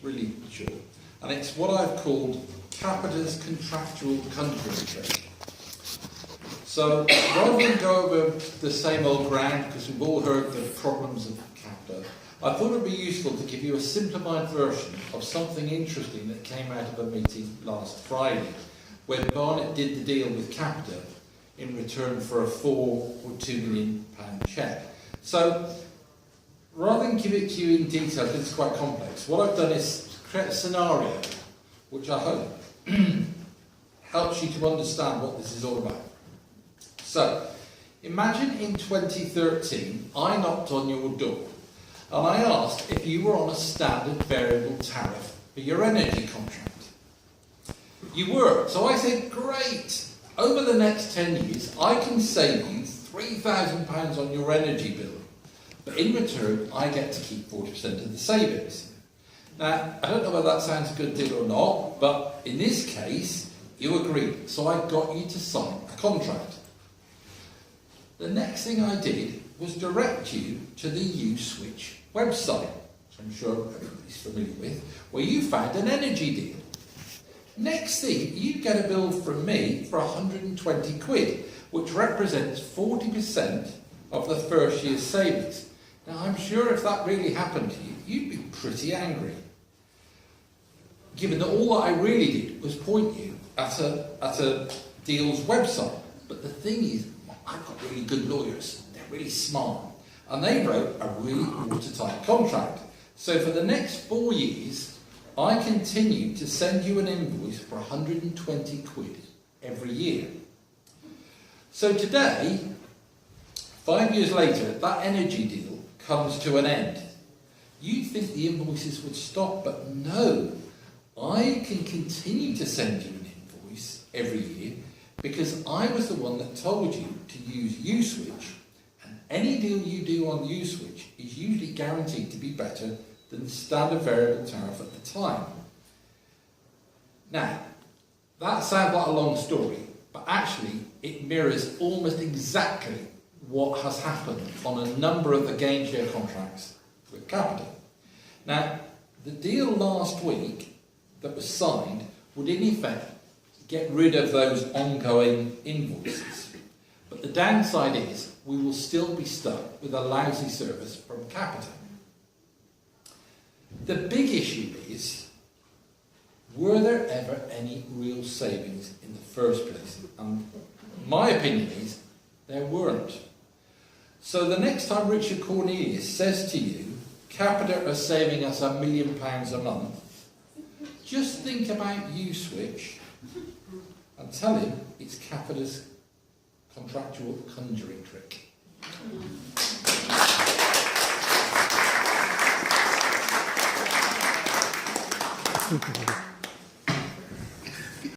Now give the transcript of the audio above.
really short. And it's what I've called Capita's contractual conjuring trick. So rather than go over the same old ground, because we've all heard the problems of Capita, I thought it would be useful to give you a simplified version of something interesting that came out of a meeting last Friday, where Barnet did the deal with Capita in return for a £4 or £2 million cheque. So rather than give it to you in detail, because it's quite complex, what I've done is create a scenario which I hope helps you to understand what this is all about. So, imagine in 2013 I knocked on your door and I asked if you were on a standard variable tariff for your energy contract. You were, so I said, great, over the next 10 years I can save you £3,000 on your energy bill, but in return I get to keep 40% of the savings. Now, I don't know whether that sounds a good deal or not, but in this case, you agreed, so I got you to sign a contract. The next thing I did was direct you to the U-Switch website, which I'm sure everybody's familiar with, where you found an energy deal. Next thing, you get a bill from me for 120 quid, which represents 40% of the first year's savings. Now, I'm sure if that really happened to you, you'd be pretty angry, given that all that I really did was point you at a deal's website. But the thing is, I've got really good lawyers, they're really smart, and they wrote a really watertight contract. So for the next 4 years, I continue to send you an invoice for 120 quid every year. So today, 5 years later, that energy deal comes to an end. You'd think the invoices would stop, but no. I can continue to send you an invoice every year because I was the one that told you to use U-Switch, and any deal you do on U-Switch is usually guaranteed to be better than the standard variable tariff at the time. Now, that sounds like a long story, but actually it mirrors almost exactly what has happened on a number of the gain share contracts with Capita. Now, the deal last week that was signed would in effect get rid of those ongoing invoices. But the downside is we will still be stuck with a lousy service from Capita. The big issue is, were there ever any real savings in the first place? And my opinion is there weren't. So the next time Richard Cornelius says to you, Capita are saving us £1 million a month, just think about U-Switch and tell him it's Capita's contractual conjuring trick.